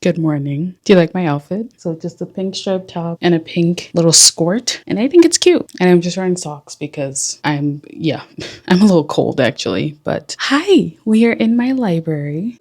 Good morning. Do you like my outfit? So just a pink striped top and a pink little skirt. And I think it's cute. And I'm just wearing socks because I'm a little cold actually. But hi, we are in my library.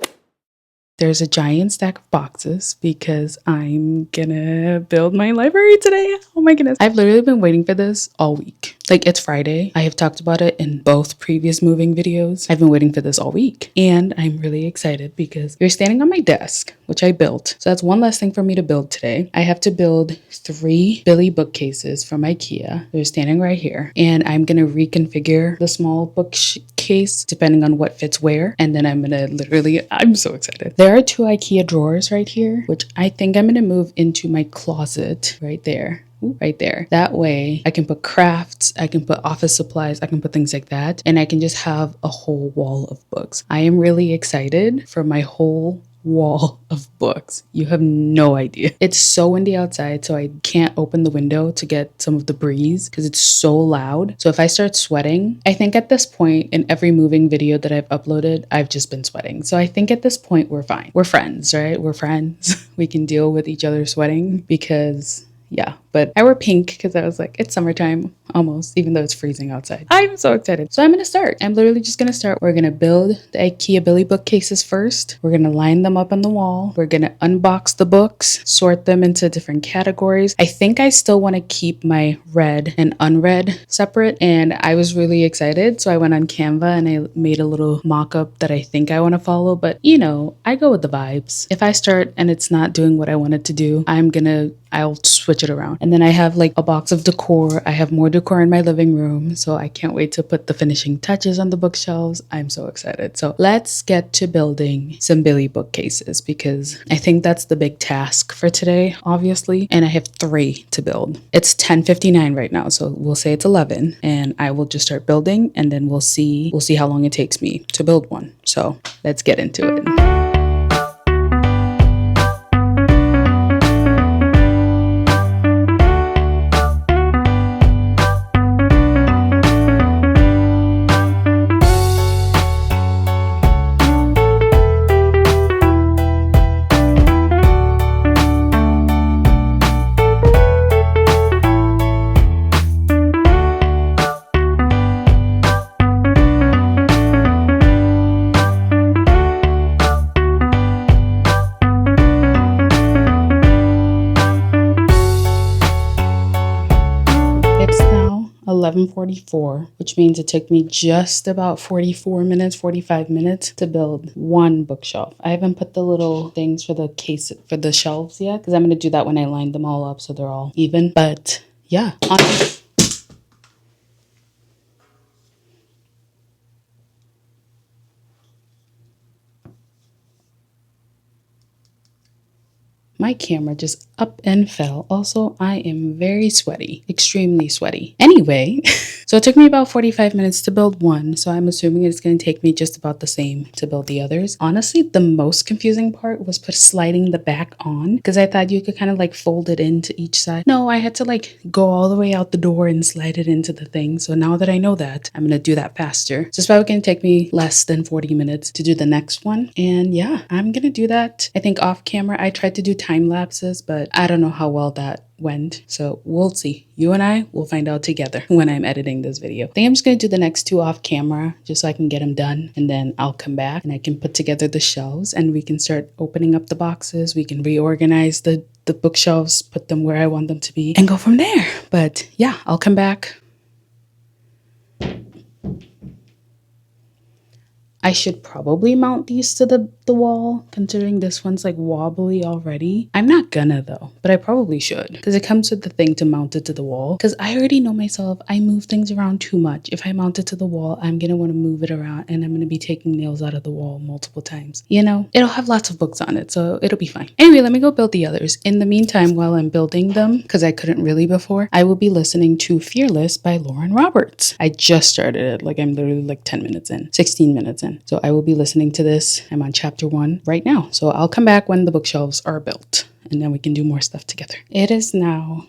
There's a giant stack of boxes because I'm gonna build my library today. Oh my goodness. I've literally been waiting for this all week. Like, it's Friday. I have talked about it in both previous moving videos. I've been waiting for this all week. And I'm really excited because you're standing on my desk, which I built. So that's one less thing for me to build today. I have to build 3 Billy bookcases from IKEA. They're standing right here. And I'm gonna reconfigure the small bookcase depending on what fits where. And then I'm so excited. There are 2 IKEA drawers right here, which I think I'm gonna move into my closet right there. Ooh, right there. That way I can put crafts, I can put office supplies, I can put things like that, and I can just have a whole wall of books. I am really excited for my whole wall of books. You have no idea. It's so windy outside, so I can't open the window to get some of the breeze because it's so loud. So if I start sweating, I think at this point in every moving video that I've uploaded, I've just been sweating. So I think at this point we're fine. We're friends, right? We're friends. We can deal with each other sweating because yeah, but I wear pink because I was like, it's summertime almost, even though it's freezing outside. I'm so excited. So I'm going to start. I'm literally just going to start. We're going to build the IKEA Billy bookcases first. We're going to line them up on the wall. We're going to unbox the books, sort them into different categories. I think I still want to keep my read and unread separate. And I was really excited. So I went on Canva and I made a little mock-up that I think I want to follow. But you know, I go with the vibes. If I start and it's not doing what I want it to do, I'll switch it around. And then I have like a box of decor. I have more decor in my living room. So I can't wait to put the finishing touches on the bookshelves. I'm so excited. So let's get to building some Billy bookcases because I think that's the big task for today, obviously. And I have 3 to build. It's 10:59 right now. So we'll say it's 11 and I will just start building and then we'll see how long it takes me to build one. So let's get into it. It's now 11:44, which means it took me just about 45 minutes to build 1 bookshelf. I haven't put the little things for the shelves yet because I'm going to do that when I line them all up so they're all even. But yeah, my camera just up and fell. Also, I am very sweaty, extremely sweaty. Anyway, so it took me about 45 minutes to build 1. So I'm assuming it's going to take me just about the same to build the others. Honestly, the most confusing part was sliding the back on because I thought you could kind of like fold it into each side. No, I had to like go all the way out the door and slide it into the thing. So now that I know that, I'm going to do that faster. So it's probably going to take me less than 40 minutes to do the next one. And yeah, I'm going to do that. I think off camera, I tried to do time lapses, but I don't know how well that went. So we'll see. You and I will find out together when I'm editing this video. I think I'm just going to do the next 2 off camera just so I can get them done. And then I'll come back and I can put together the shelves and we can start opening up the boxes. We can reorganize the bookshelves, put them where I want them to be and go from there. But yeah, I'll come back. I should probably mount these to the wall, considering this one's like wobbly already. I'm not gonna though, but I probably should because it comes with the thing to mount it to the wall. Because I already know myself, I move things around too much. If I mount it to the wall, I'm gonna want to move it around and I'm gonna be taking nails out of the wall multiple times. You know, it'll have lots of books on it, so it'll be fine. Anyway, let me go build the others. In the meantime, while I'm building them, because I couldn't really before, I will be listening to Fearless by Lauren Roberts. I just started it, like I'm literally like 10 minutes in, 16 minutes in. So I will be listening to this. I'm on chapter 1 right now. So I'll come back when the bookshelves are built and then we can do more stuff together. It is now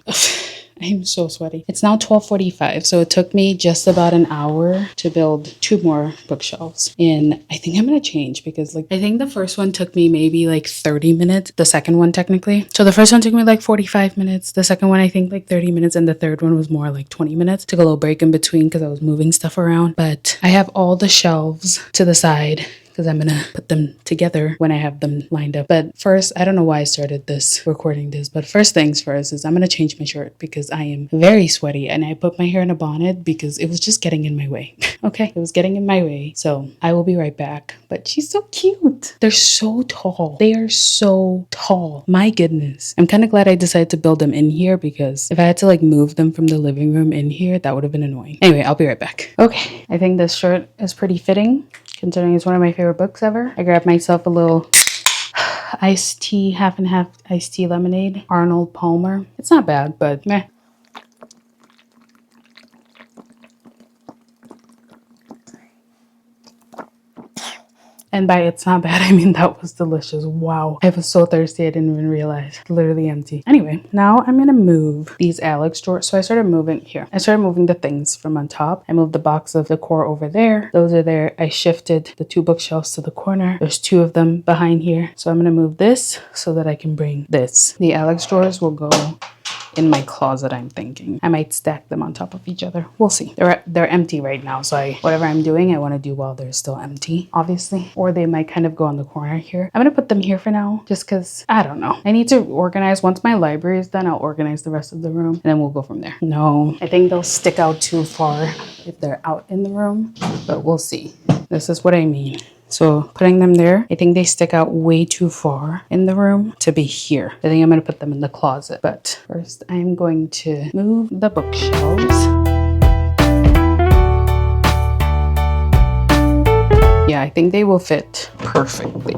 I'm so sweaty. It's now 12:45, so it took me just about an hour to build 2 more bookshelves. And I think I'm gonna change because like I think the first one took me maybe like 30 minutes. The second one technically. So the first one took me like 45 minutes. The second one I think like 30 minutes, and the third one was more like 20 minutes. Took a little break in between because I was moving stuff around. But I have all the shelves to the side because I'm gonna put them together when I have them lined up. But first, I don't know why I started this recording this, but first things first is I'm gonna change my shirt because I am very sweaty, and I put my hair in a bonnet because it was just getting in my way. Okay, it was getting in my way. So I will be right back. But she's so cute. They're so tall. They are so tall. My goodness. I'm kind of glad I decided to build them in here because if I had to like move them from the living room in here, that would have been annoying. Anyway, I'll be right back. Okay, I think this shirt is pretty fitting considering it's one of my favorite books ever. I grabbed myself a little iced tea, half and half iced tea lemonade, Arnold Palmer. It's not bad, but meh. And by it's not bad, I mean that was delicious. Wow. I was so thirsty I didn't even realize. Literally empty. Anyway, now I'm gonna move these Alex drawers. So I started moving here. I started moving the things from on top. I moved the box of decor over there. Those are there. I shifted the 2 bookshelves to the corner. There's 2 of them behind here. So I'm gonna move this so that I can bring this. The Alex drawers will go in my closet, I'm thinking. I might stack them on top of each other. We'll see. They're empty right now, so whatever I'm doing, I want to do while they're still empty, obviously. Or they might kind of go on the corner here. I'm gonna put them here for now, just because, I don't know. I need to organize. Once my library is done, I'll organize the rest of the room, and then we'll go from there. No, I think they'll stick out too far if they're out in the room, but we'll see. This is what I mean. So putting them there, I think they stick out way too far in the room to be here. I think I'm going to put them in the closet. But first, I'm going to move the bookshelves. Yeah, I think they will fit perfectly.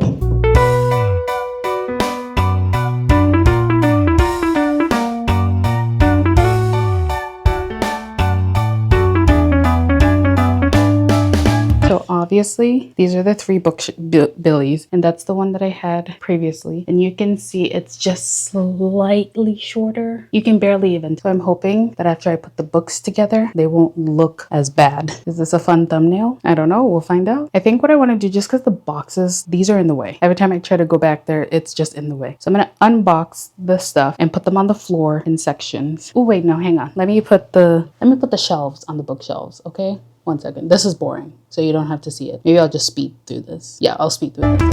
Obviously, these are the 3 Billies, and that's the one that I had previously. And you can see it's just slightly shorter. You can barely even. So I'm hoping that after I put the books together, they won't look as bad. Is this a fun thumbnail? I don't know. We'll find out. I think what I want to do, just because the boxes, these are in the way. Every time I try to go back there, it's just in the way. So I'm going to unbox the stuff and put them on the floor in sections. Oh, wait, no, hang on. Let me put the shelves on the bookshelves, okay? 1 second. This is boring, so you don't have to see it. Maybe I'll just speed through this. Yeah, I'll speed through this.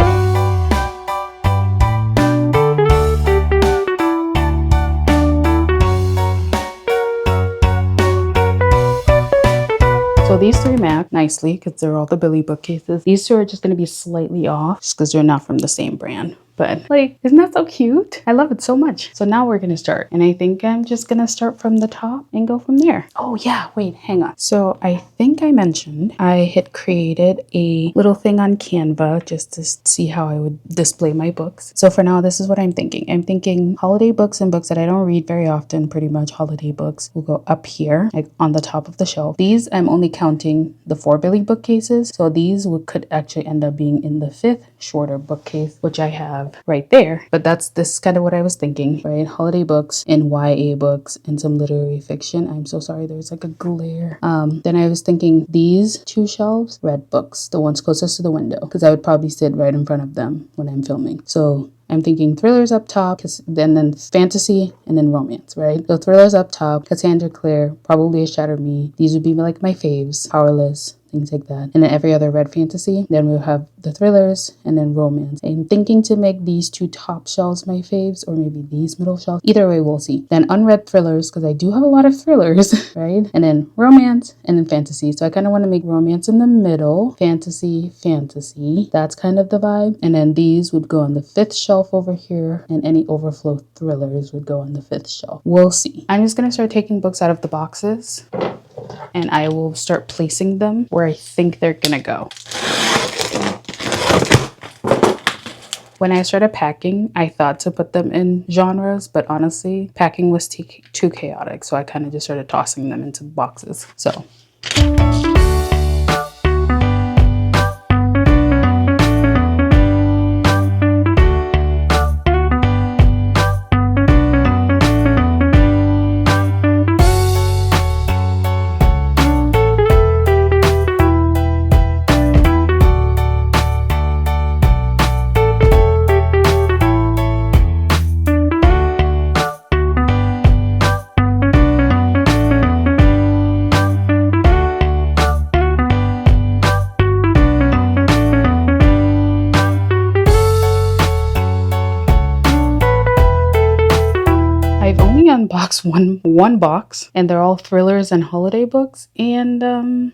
So these 3 match nicely because they're all the Billy bookcases. These 2 are just going to be slightly off just because they're not from the same brand. But like, isn't that so cute? I love it so much. So now we're gonna start. And I think I'm just gonna start from the top and go from there. Oh yeah, wait, hang on. So I think I mentioned I had created a little thing on Canva just to see how I would display my books. So for now, this is what I'm thinking. I'm thinking holiday books and books that I don't read very often, pretty much holiday books, will go up here, like on the top of the shelf. These, I'm only counting the 4 Billy bookcases. So these could actually end up being in the 5th shorter bookcase, which I have right there. But this is kind of what I was thinking, right? Holiday books and YA books and some literary fiction. I'm so sorry, there's like a glare. Then I was thinking these 2 shelves, read books, the ones closest to the window, because I would probably sit right in front of them when I'm filming. So I'm thinking thrillers up top, then fantasy, and then romance, right? So thrillers up top, Cassandra Clare, probably a Shatter Me. These would be like my faves, Powerless, things like that. And then every other red fantasy. Then we'll have the thrillers and then romance. I'm thinking to make these 2 top shelves my faves, or maybe these middle shelves. Either way, we'll see. Then unread thrillers, because I do have a lot of thrillers, right? And then romance and then fantasy. So I kind of want to make romance in the middle, fantasy. That's kind of the vibe. And then these would go on the 5th shelf over here, and any overflow thrillers would go on the 5th shelf. We'll see. I'm just going to start taking books out of the boxes, and I will start placing them where I think they're gonna go. When I started packing, I thought to put them in genres, but honestly, packing was too chaotic, so I kind of just started tossing them into boxes. So only unboxed one box, and they're all thrillers and holiday books. And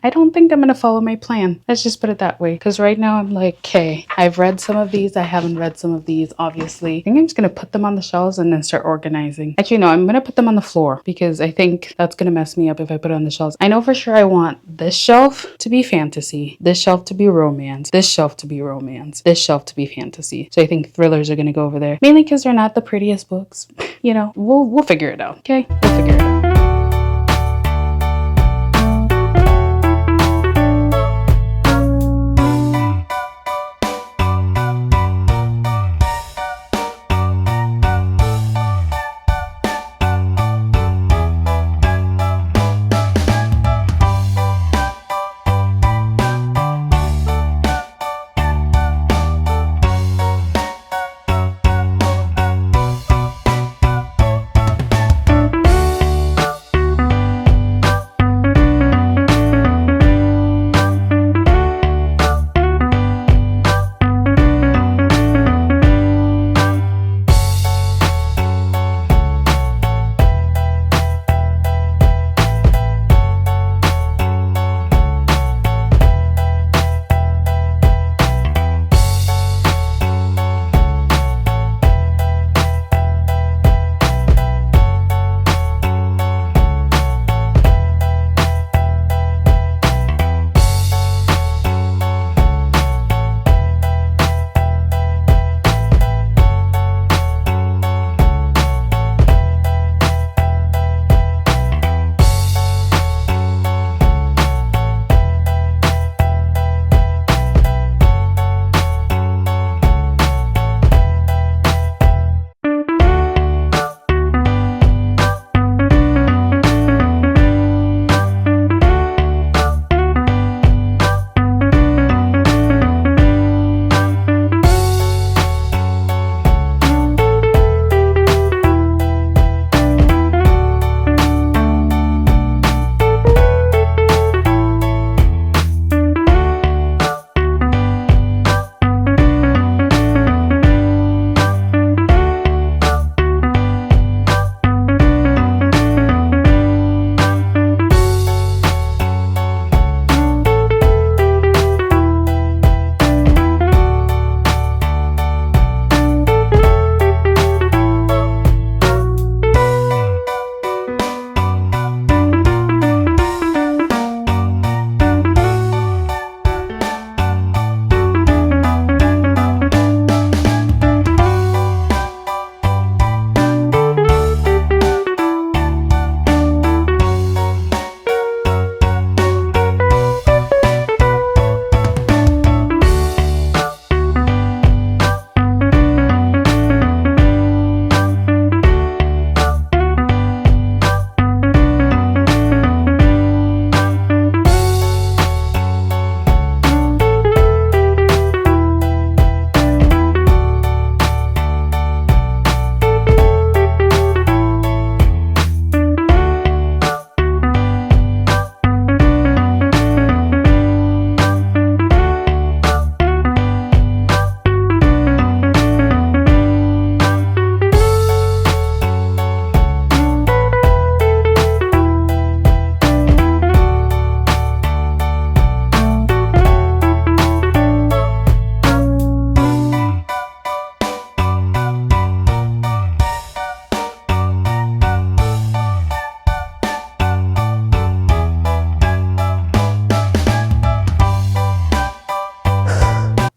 I don't think I'm gonna follow my plan. Let's just put it that way. Because right now I'm like, okay, I've read some of these. I haven't read some of these, obviously. I think I'm just gonna put them on the shelves and then start organizing. Actually, no, I'm gonna put them on the floor because I think that's gonna mess me up if I put it on the shelves. I know for sure I want this shelf to be fantasy, this shelf to be romance, this shelf to be romance, this shelf to be fantasy. So I think thrillers are gonna go over there, mainly because they're not the prettiest books. You know, we'll figure it out. Okay, we'll figure it out.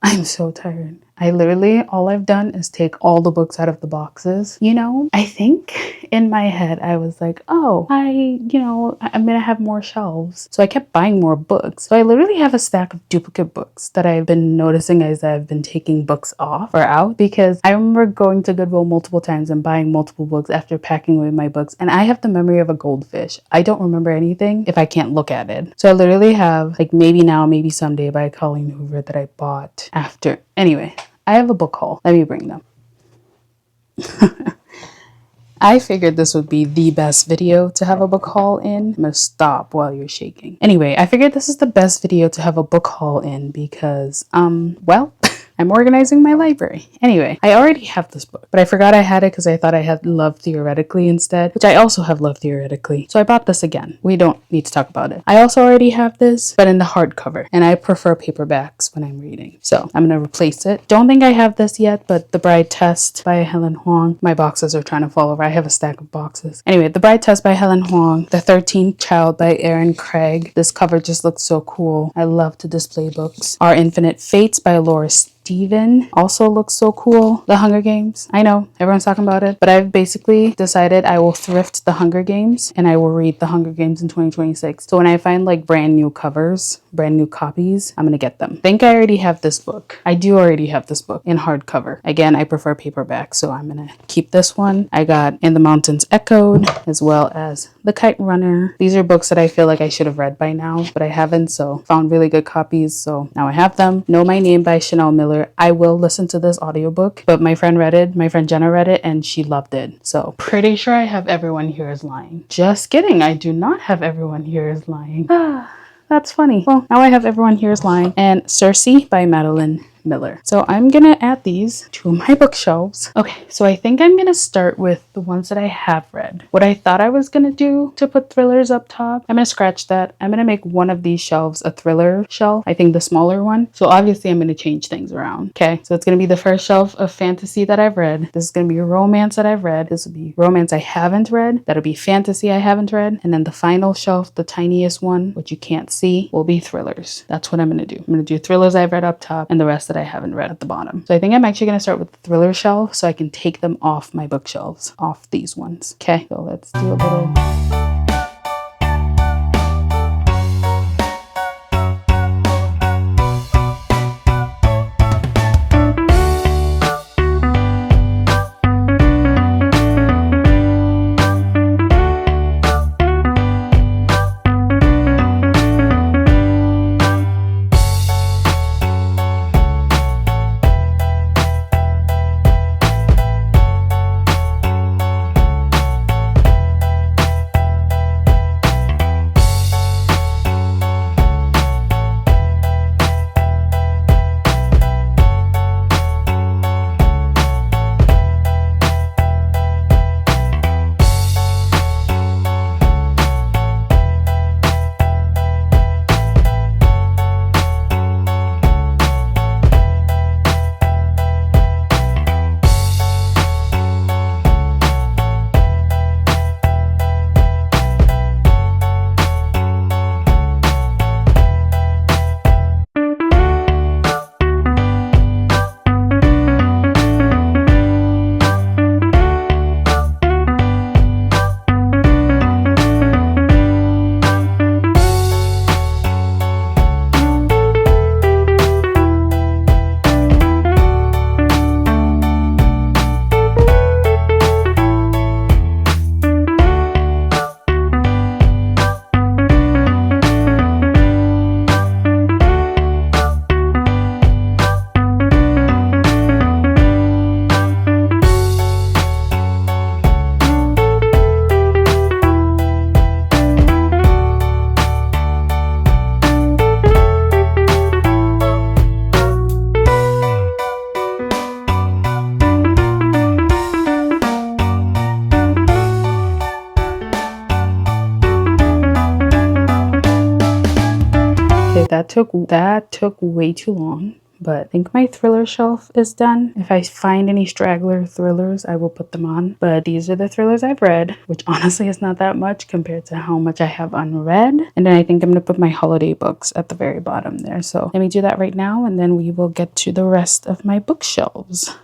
I'm so tired. I literally, all I've done is take all the books out of the boxes. You know, I think in my head, I was like, oh, I'm gonna have more shelves. So I kept buying more books. So I literally have a stack of duplicate books that I've been noticing as I've been taking books off or out, because I remember going to Goodwill multiple times and buying multiple books after packing away my books. And I have the memory of a goldfish. I don't remember anything if I can't look at it. So I literally have like Maybe Now, Maybe Someday by Colleen Hoover that I bought after. Anyway, I have a book haul. Let me bring them. I figured this would be the best video to have a book haul in. I'm gonna stop while you're shaking. Anyway, I figured this is the best video to have a book haul in because, well, I'm organizing my library. Anyway, I already have this book, but I forgot I had it because I thought I had Love Theoretically instead, which I also have Love Theoretically. So I bought this again. We don't need to talk about it. I also already have this, but in the hardcover, and I prefer paperbacks when I'm reading. So I'm going to replace it. Don't think I have this yet, but The Bride Test by Helen Huang. My boxes are trying to fall over. I have a stack of boxes. Anyway, The Bride Test by Helen Huang. The 13th Child by Erin Craig. This cover just looks so cool. I love to display books. Our Infinite Fates by Laura Steven also looks so cool. The Hunger Games. I know everyone's talking about it, but I've basically decided I will thrift The Hunger Games and I will read The Hunger Games in 2026. So when I find like brand new covers, brand new copies, I'm gonna get them. I think I already have this book. I do already have this book in hardcover. Again, I prefer paperback, so I'm gonna keep this one. I got In the Mountains Echoed, as well as The Kite Runner. These are books that I feel like I should have read by now, but I haven't, so found really good copies, so now I have them. Know My Name by Chanel Miller. I will listen to this audiobook, but my friend read it, my friend Jenna read it, and she loved it. So pretty sure I have Everyone Here Is Lying. Just kidding, I do not have Everyone Here Is Lying. That's funny. Well, now I have Everyone Here Is Lying and Circe by Madeline Miller. So I'm gonna add these to my bookshelves. Okay, so I think I'm gonna start with the ones that I have read. What I thought I was gonna do to put thrillers up top, I'm gonna scratch that. I'm gonna make one of these shelves a thriller shelf. I think the smaller one. So obviously I'm gonna change things around. Okay, so it's gonna be the first shelf of fantasy that I've read. This is gonna be romance that I've read. This will be romance I haven't read. That'll be fantasy I haven't read. And then the final shelf, the tiniest one, which you can't see, will be thrillers. That's what I'm gonna do. I'm gonna do thrillers I've read up top and the rest that I haven't read at the bottom. So I think I'm actually going to start with the thriller shelf so I can take them off my bookshelves, off these ones. Okay, so let's do a little... That took way too long, but I think my thriller shelf is done. If I find any straggler thrillers, I will put them on. But these are the thrillers I've read, which honestly is not that much compared to how much I have unread. And then I think I'm gonna put my holiday books at the very bottom there. So let me do that right now, and then we will get to the rest of my bookshelves.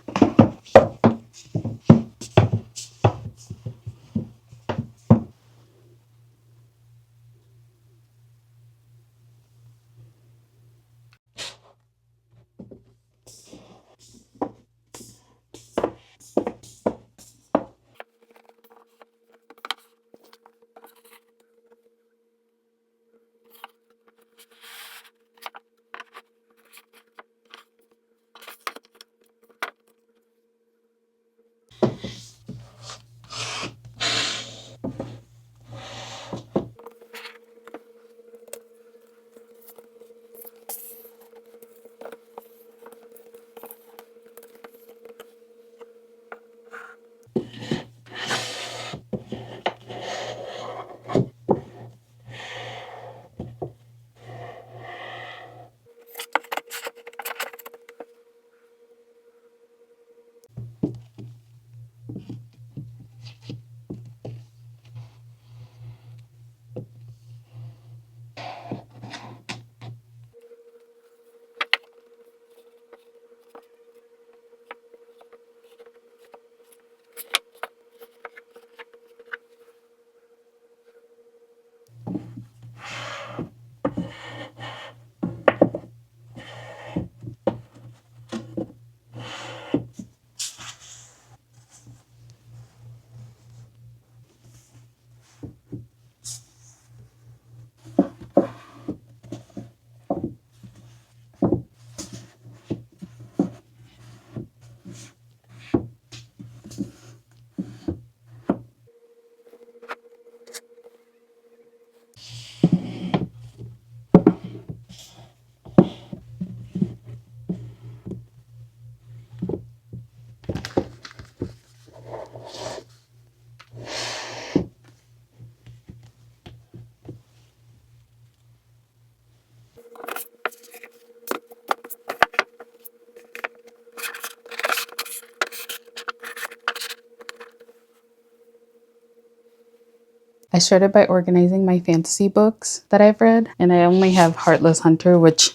I started by organizing my fantasy books that I've read, and I only have Heartless Hunter, which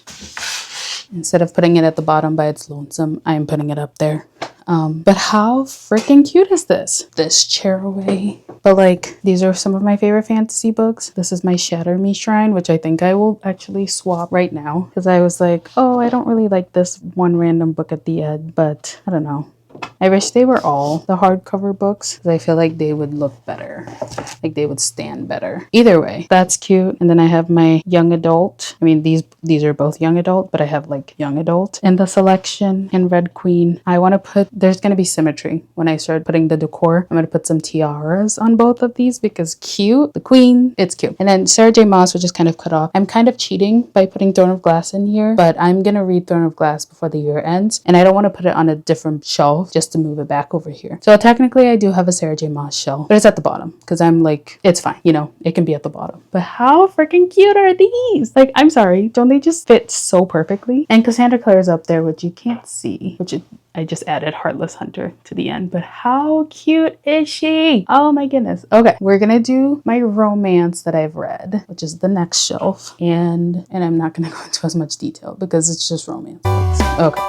instead of putting it at the bottom by its lonesome, I am putting it up there. But how freaking cute is this? This chair away. But like, these are some of my favorite fantasy books. This is my Shatter Me Shrine, which I think I will actually swap right now. Because I was like, oh, I don't really like this one random book at the end, but I don't know. I wish they were all the hardcover books because I feel like they would look better. Like they would stand better. Either way, that's cute. And then I have my young adult. I mean, these are both young adult, but I have like young adult in the selection and Red Queen. I want to put, there's going to be symmetry when I start putting the decor. I'm going to put some tiaras on both of these because cute. The Queen, it's cute. And then Sarah J Maas, which is kind of cut off. I'm kind of cheating by putting Throne of Glass in here, but I'm going to read Throne of Glass before the year ends. And I don't want to put it on a different shelf just to move it back over here. So technically I do have a Sarah J Maas shelf, but it's at the bottom because I'm like, it's fine, you know, it can be at the bottom. But how freaking cute are these? Like, I'm sorry, don't they just fit so perfectly? And Cassandra Clare is up there, which you can't see, I just added Heartless Hunter to the end, but how cute is she? Oh my goodness. Okay, we're gonna do my romance that I've read, which is the next shelf. And I'm not gonna go into as much detail because it's just romance books. Okay.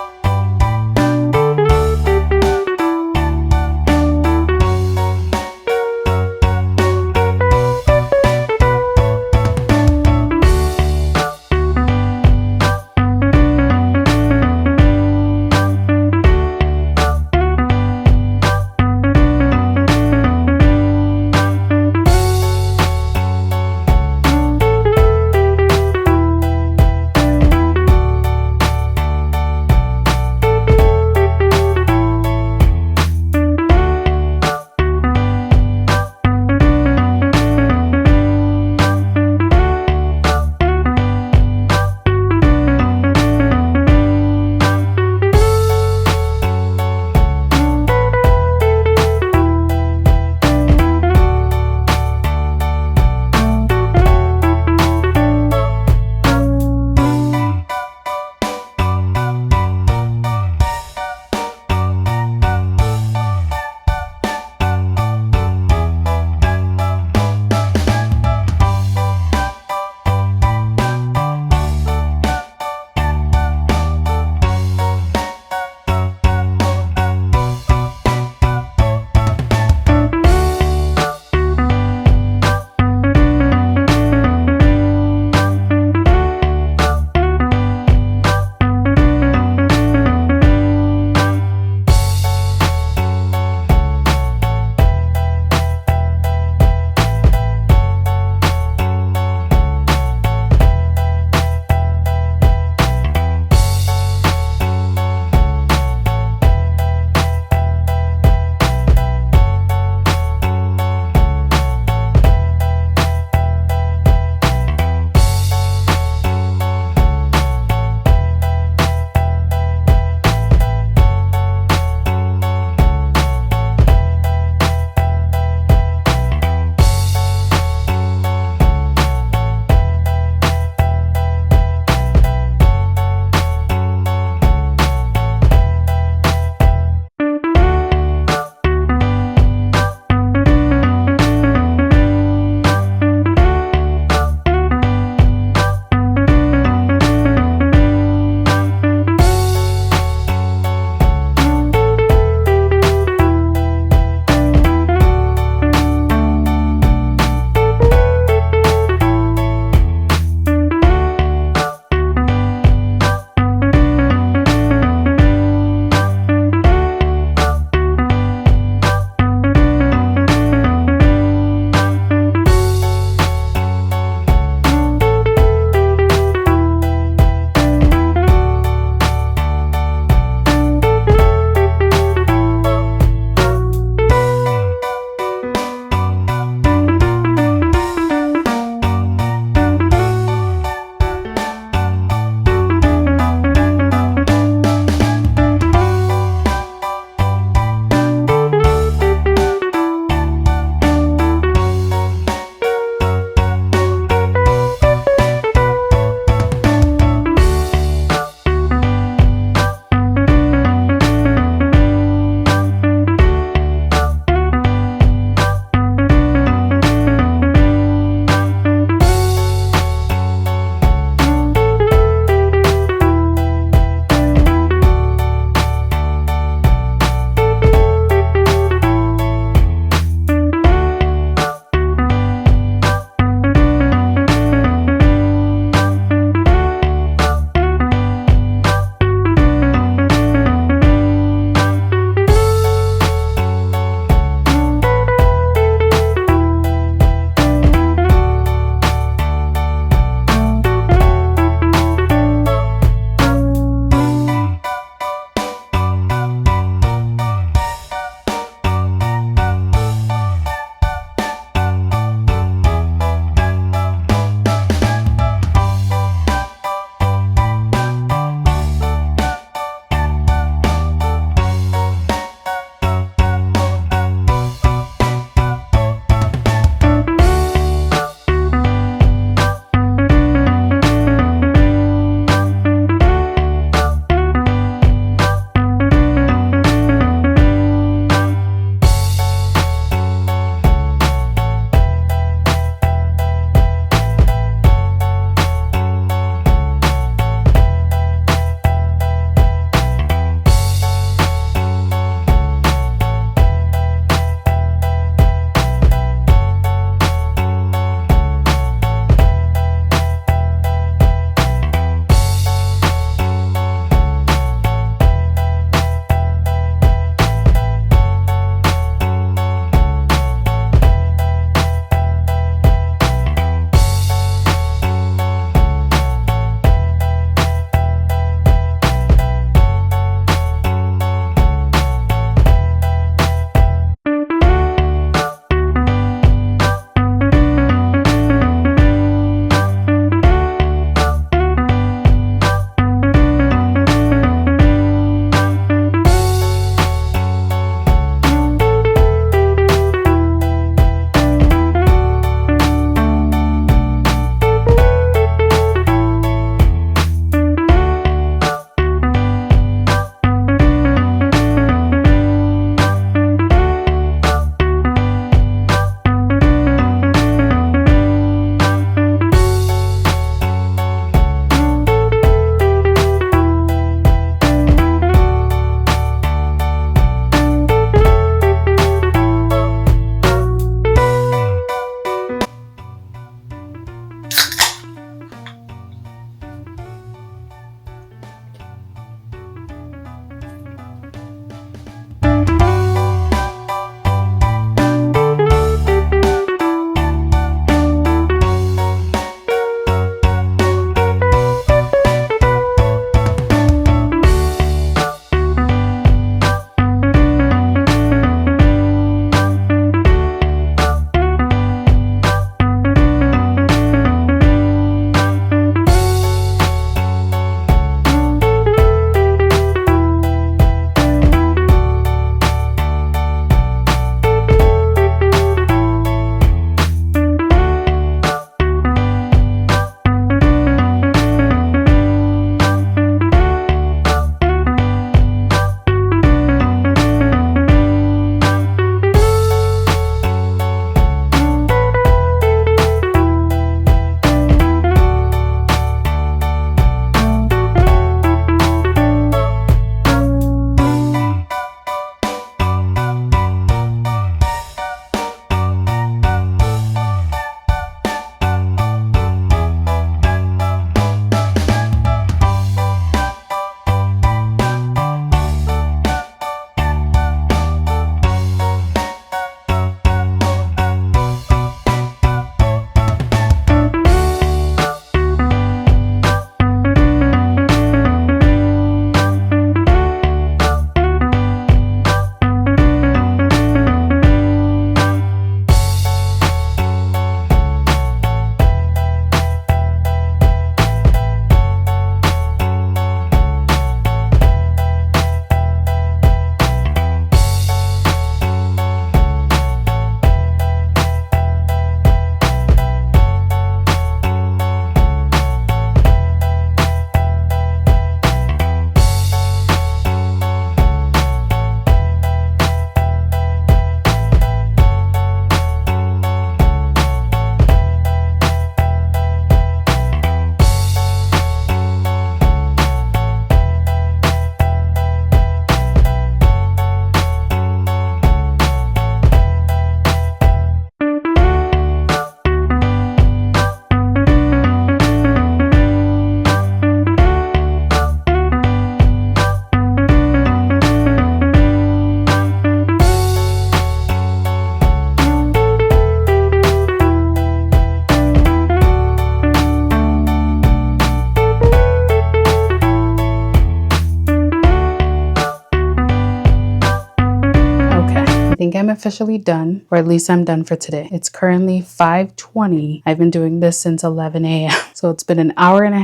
officially done, or at least I'm done for today. It's currently 5:20. I've been doing this since 11 a.m. So it's been an hour and a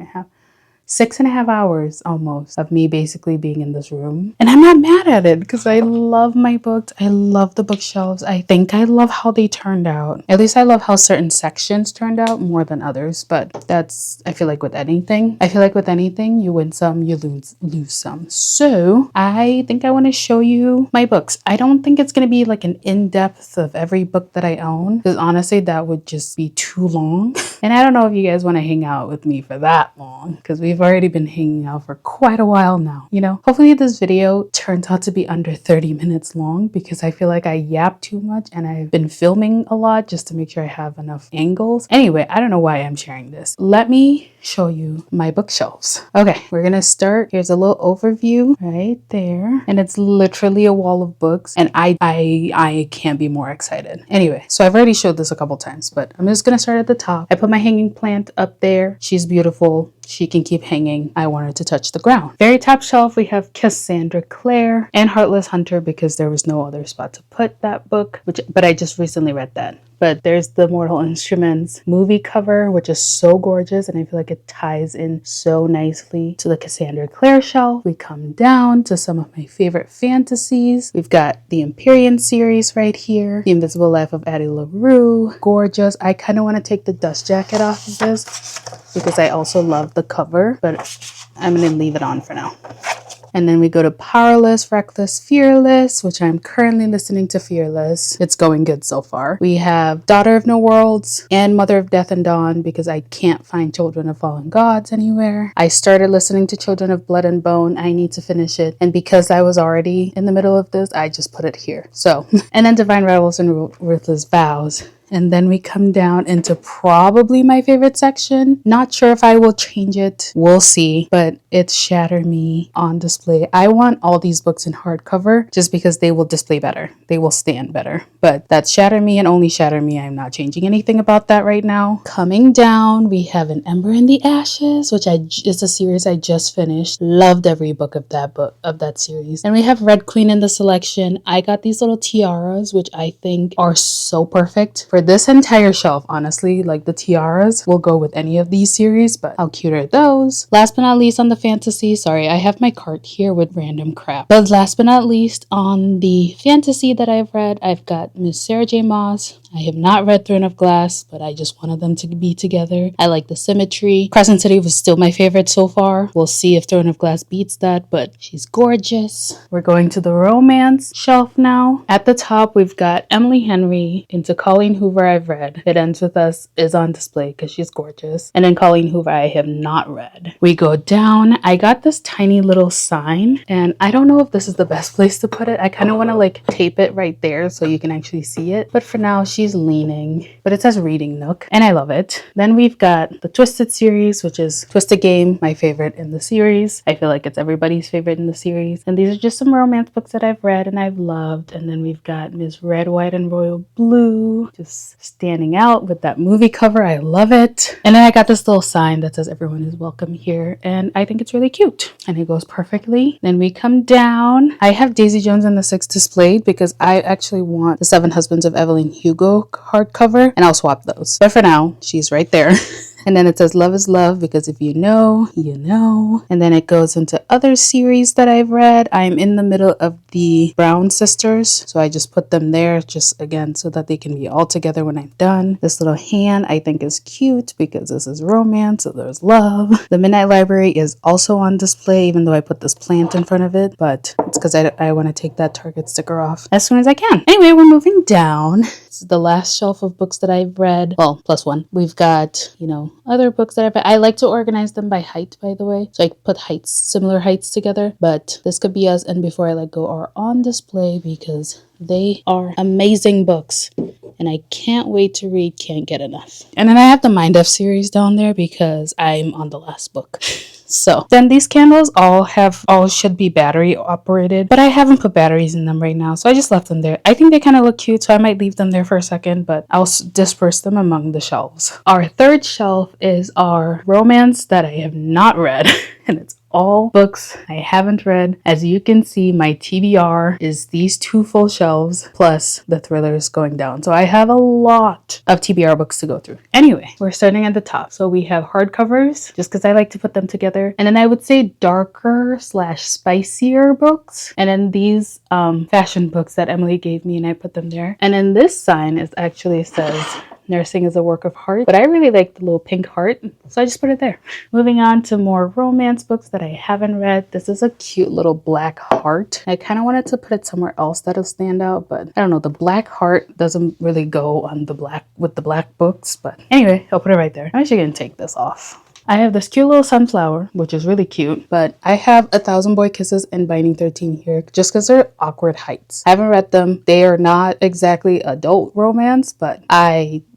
half, 6.5 hours almost of me basically being in this room. And I'm not mad at it because I love my books. I love the bookshelves. I think I love how they turned out. At least I love how certain sections turned out more than others. But that's, I feel like with anything, you win some, you lose some. So I think I want to show you my books. I don't think it's going to be like an in-depth of every book that I own, because honestly, that would just be too long. And I don't know if you guys want to hang out with me for that long, because we've already been hanging out for quite a while now. You know, hopefully this video turns out to be under 30 minutes long, because I feel like I yap too much and I've been filming a lot just to make sure I have enough angles. Anyway, I don't know why I'm sharing this. Let me show you my bookshelves. Okay, we're gonna start. Here's a little overview right there, and it's literally a wall of books, and I can't be more excited. Anyway, so I've already showed this a couple times, but I'm just gonna start at the top. I put my hanging plant up there. She's beautiful. She can keep hanging. I want her to touch the ground. Very top shelf, we have Cassandra Clare and Heartless Hunter, because there was no other spot to put that book, but I just recently read that. But there's the Mortal Instruments movie cover, which is so gorgeous, and I feel like it ties in so nicely to the Cassandra Clare shelf. We come down to some of my favorite fantasies. We've got the Empyrean series right here, The Invisible Life of Addie LaRue. Gorgeous. I kind of want to take the dust jacket off of this because I also love the cover, but I'm going to leave it on for now. And then we go to Powerless, Reckless, Fearless, which I'm currently listening to Fearless. It's going good so far. We have Daughter of No Worlds and Mother of Death and Dawn, because I can't find Children of Fallen Gods anywhere. I started listening to Children of Blood and Bone. I need to finish it. And because I was already in the middle of this, I just put it here. So, and then Divine Rivals and Ruthless Vows. And then we come down into probably my favorite section. Not sure if I will change it. We'll see. But it's Shatter Me on display. I want all these books in hardcover just because they will display better. They will stand better. But that's Shatter Me and only Shatter Me. I'm not changing anything about that right now. Coming down, we have An Ember in the Ashes, which is a series I just finished. Loved every book of that series. And we have Red Queen in the selection. I got these little tiaras, which I think are so perfect for this entire shelf. Honestly, like the tiaras will go with any of these series, but how cute are those? Last but not least on the fantasy, sorry, I have my cart here with random crap, but last but not least on the fantasy that I've read, I've got Miss Sarah J Maas. I have not read Throne of Glass, but I just wanted them to be together. I like the symmetry. Crescent City was still my favorite so far. We'll see if Throne of Glass beats that, but she's gorgeous. We're going to the romance shelf now. At the top, we've got Emily Henry into Colleen Hoover I've read. It Ends With Us is on display because she's gorgeous. And then Colleen Hoover I have not read. We go down. I got this tiny little sign, and I don't know if this is the best place to put it. I kind of want to like tape it right there so you can actually see it. But for now, she's leaning, but it says Reading Nook, and I love it. Then we've got the Twisted series, which is Twisted Game, my favorite in the series. I feel like it's everybody's favorite in the series. And these are just some romance books that I've read and I've loved. And then we've got Ms. Red, White, and Royal Blue, just standing out with that movie cover. I love it. And then I got this little sign that says everyone is welcome here, and I think it's really cute and it goes perfectly. Then we come down. I have Daisy Jones and the Six displayed because I actually want the Seven Husbands of Evelyn Hugo hardcover, and I'll swap those. But for now, she's right there. And then it says Love is Love, because if you know, you know. And then it goes into other series that I've read. I'm in the middle of the Brown sisters, so I just put them there just again so that they can be all together when I'm done. This little hand I think is cute because this is romance, so there's love. The Midnight Library is also on display, even though I put this plant in front of it, but it's because I want to take that Target sticker off as soon as I can. Anyway, we're moving down. This is the last shelf of books that I've read. Well, plus one. We've got, other books that I've read. I like to organize them by height, by the way. So I put heights, similar heights together. But This Could Be Us and Before I Let Go are on display because they are amazing books. And I can't wait to read Can't Get Enough. And then I have the Mind F series down there because I'm on the last book. So then these candles all should be battery operated, but I haven't put batteries in them right now, so I just left them there. I think they kind of look cute, so I might leave them there for a second, but I'll disperse them among the shelves. Our third shelf is our romance that I have not read, and it's all books I haven't read. As you can see, my TBR is these 2 full shelves plus the thrillers going down. So I have a lot of TBR books to go through. Anyway, we're starting at the top. So we have hardcovers, just because I like to put them together. And then I would say darker slash spicier books. And then these fashion books that Emily gave me, and I put them there. And then this sign is actually says nursing is a work of art, but I really like the little pink heart, so I just put it there. Moving on to more romance books that I haven't read. This is a cute little black heart. I kind of wanted to put it somewhere else that'll stand out, but I don't know, the black heart doesn't really go on the black with the black books. But anyway, I'll put it right there. I'm actually gonna take this off. I have this cute little sunflower, which is really cute, but I have 1,000 Boy Kisses and Binding 13 here just because they're awkward heights. I haven't read them. They are not exactly adult romance, but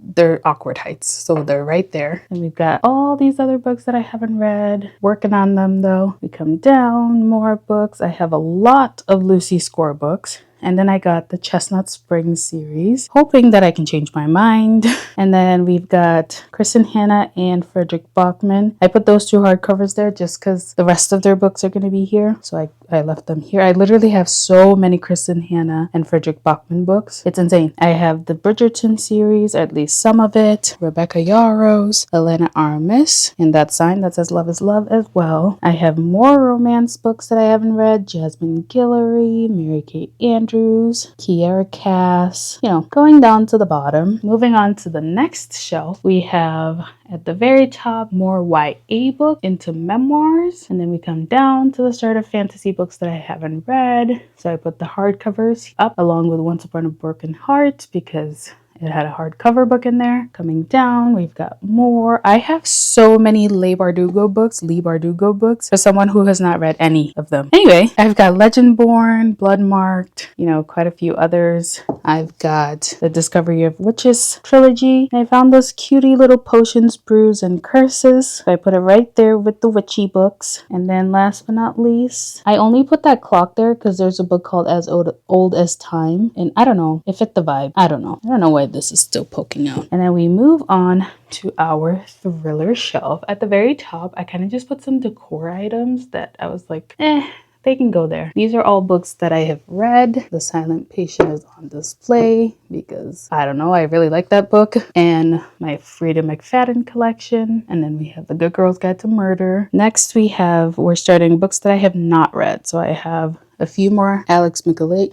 they're awkward heights, so they're right there. And we've got all these other books that I haven't read. Working on them though. We come down, more books. I have a lot of Lucy Score books. And then I got the Chestnut Spring series, hoping that I can change my mind. And then we've got Kristen Hanna and Frederick Bachman. I put those 2 hardcovers there just because the rest of their books are going to be here. So I left them here. I literally have so many Kristen Hanna and Frederick Bachman books. It's insane. I have the Bridgerton series, at least some of it. Rebecca Yarros, Elena Aramis, and that sign that says Love is Love as well. I have more romance books that I haven't read. Jasmine Guillory, Mary Kate Andrews, Kiera Cass, going down to the bottom. Moving on to the next shelf, we have at the very top more YA book into memoirs, and then we come down to the start of fantasy books that I haven't read. So I put the hardcovers up along with Once Upon a Broken Heart because it had a hardcover book in there. Coming down, we've got more. I have so many Leigh Bardugo books for someone who has not read any of them. Anyway, I've got Legendborn, Bloodmarked, quite a few others. I've got the Discovery of Witches trilogy. I found those cutie little potions, brews, and curses. So I put it right there with the witchy books. And then last but not least, I only put that clock there because there's a book called As Old as Time. And I don't know, it fit the vibe. I don't know why this is still poking out. And then we move on to our thriller shelf. At the very top, I kind of just put some decor items that I was like, they can go there. These are all books that I have read. The Silent Patient is on display because, I don't know, I really like that book. And my Frida McFadden collection. And then we have The Good Girl's Guide to Murder. Next, we're starting books that I have not read. So I have a few more Alex Michaelides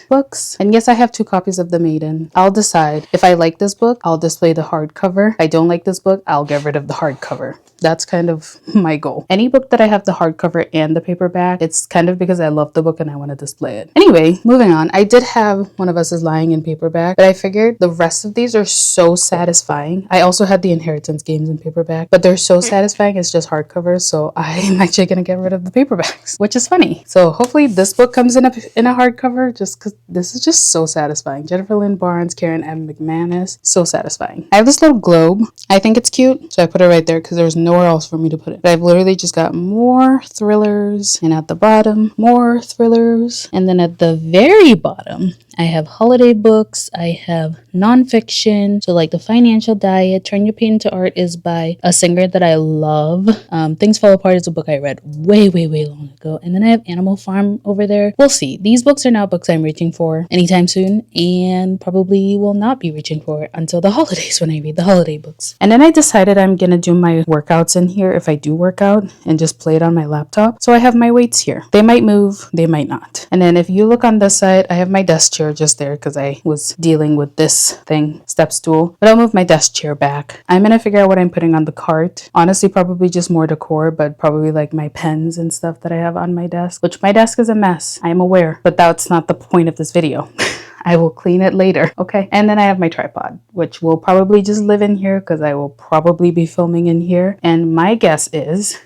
books. And yes, I have 2 copies of The Maiden. I'll decide. If I like this book, I'll display the hardcover. If I don't like this book, I'll get rid of the hardcover. That's kind of my goal. Any book that I have the hardcover and the paperback, it's kind of because I love the book and I want to display it. Anyway, moving on. I did have One of Us is Lying in paperback, but I figured the rest of these are so satisfying. I also had the Inheritance Games in paperback, but they're so satisfying. It's just hardcovers, so I'm actually going to get rid of the paperbacks, which is funny. So hopefully this book comes in a hardcover just because this is just so satisfying. Jennifer Lynn Barnes, Karen M. McManus, so satisfying. I have this little globe. I think it's cute, so I put it right there because there's nowhere else for me to put it. But I've literally just got more thrillers, and at the bottom, more thrillers. And then at the very bottom, I have holiday books. I have nonfiction. So like The Financial Diet, Turn Your Pain into Art is by a singer that I love. Things Fall Apart is a book I read way long ago. And then I have Animal Farm over there. We'll see. These books are not books I'm reaching for anytime soon, and probably will not be reaching for until the holidays when I read the holiday books. And then I decided I'm gonna do my workouts in here if I do work out and just play it on my laptop. So I have my weights here. They might move, they might not. And then if you look on this side, I have my desk chair just there because I was dealing with this thing, step stool. But I'll move my desk chair back. I'm gonna figure out what I'm putting on the cart. Honestly, probably just more decor, but probably like my pens and stuff that I have on my desk, which my desk is a mess. I am aware, but that's not the point of this video. I will clean it later, okay? And then I have my tripod, which will probably just live in here because I will probably be filming in here. And my guess is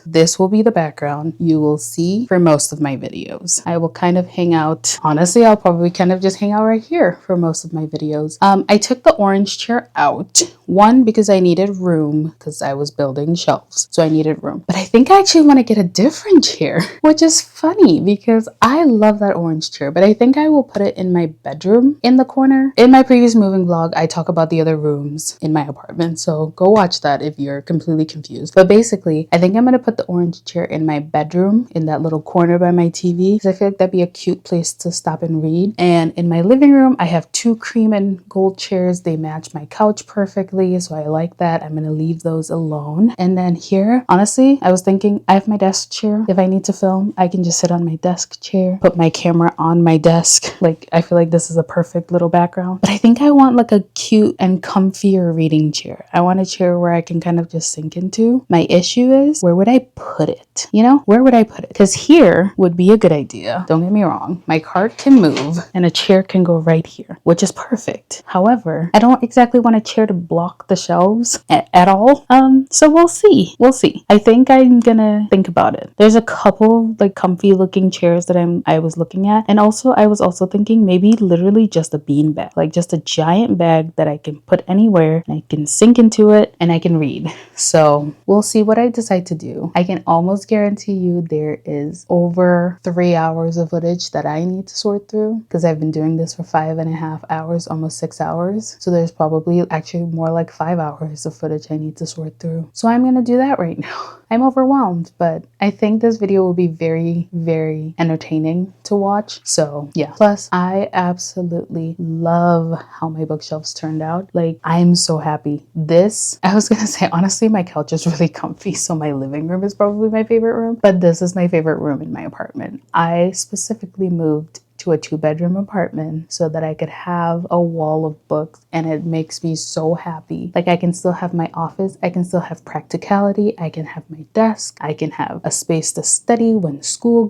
this will be the background you will see for most of my videos. I will kind of hang out. Honestly, I'll probably kind of just hang out right here for most of my videos. I took the orange chair out. One, because I needed room because I was building shelves. So I needed room. But I think I actually want to get a different chair, which is funny because I love that orange chair. But I think I will put put it in my bedroom in the corner. In my previous moving vlog, I talk about the other rooms in my apartment, so go watch that if you're completely confused. But basically, I think I'm gonna put the orange chair in my bedroom in that little corner by my TV because I feel like that'd be a cute place to stop and read. And in my living room, I have 2 cream and gold chairs. They match my couch perfectly, so I like that. I'm gonna leave those alone. And then here, honestly, I was thinking I have my desk chair. If I need to film, I can just sit on my desk chair, put my camera on my desk. Like, I feel like this is a perfect little background. But I think I want like a cute and comfier reading chair. I want a chair where I can kind of just sink into. My issue is, where would I put it? You know, where would I put it? Because here would be a good idea. Don't get me wrong. My cart can move and a chair can go right here, which is perfect. However, I don't exactly want a chair to block the shelves at all. So we'll see. We'll see. I think I'm gonna think about it. There's a couple like comfy looking chairs that I was looking at. And also I was also thinking maybe literally just a bean bag, like just a giant bag that I can put anywhere and I can sink into it and I can read. So we'll see what I decide to do. I can almost guarantee you there is over 3 hours of footage that I need to sort through because I've been doing this for 5.5 hours, almost 6 hours. So there's probably actually more like 5 hours of footage I need to sort through. So I'm gonna do that right now. I'm overwhelmed, but I think this video will be very, very entertaining to watch. So yeah. Plus, I absolutely love how my bookshelves turned out. Like, I'm so happy. I was gonna say, honestly, my couch is really comfy, so my living room is probably my favorite room, but this is my favorite room in my apartment. I specifically moved to a 2-bedroom apartment so that I could have a wall of books, and it makes me so happy. Like, I can still have my office, I can still have practicality, I can have my desk, I can have a space to study when school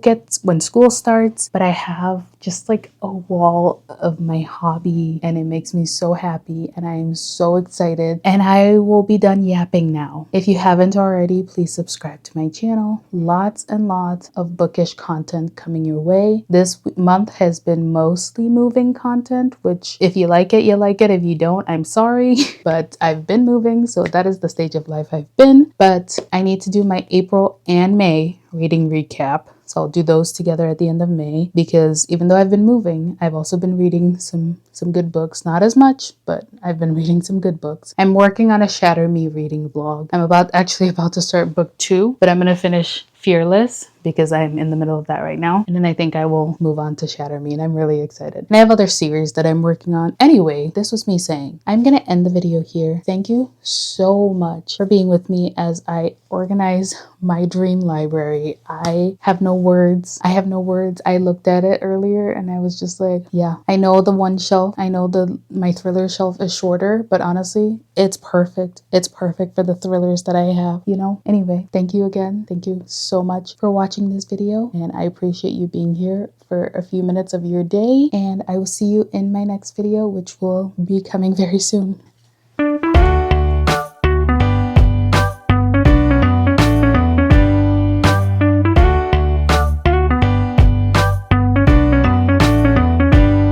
starts, but I have just like a wall of my hobby, and it makes me so happy, and I am so excited. And I will be done yapping now. If you haven't already, please subscribe to my channel. Lots and lots of bookish content coming your way. This month has been mostly moving content, which if you like it, you like it. If you don't, I'm sorry, but I've been moving, so that is the stage of life I've been. But I need to do my April and May reading recap. So I'll do those together at the end of May, because even though I've been moving, I've also been reading some good books. Not as much, but I've been reading some good books. I'm working on a Shatter Me reading vlog. I'm actually about to start book 2, but I'm going to finish Fearless because I'm in the middle of that right now. And then I think I will move on to Shatter Me, and I'm really excited. And I have other series that I'm working on. Anyway, this was me saying, I'm going to end the video here. Thank you so much for being with me as I organize my dream library. I have no words. I looked at it earlier and I was just like, yeah, I know the one shelf, I know my thriller shelf is shorter, but honestly, it's perfect. It's perfect for the thrillers that I have, you know? Anyway, thank you again. Thank you so much for watching this video, and I appreciate you being here for a few minutes of your day, and I will see you in my next video, which will be coming very soon.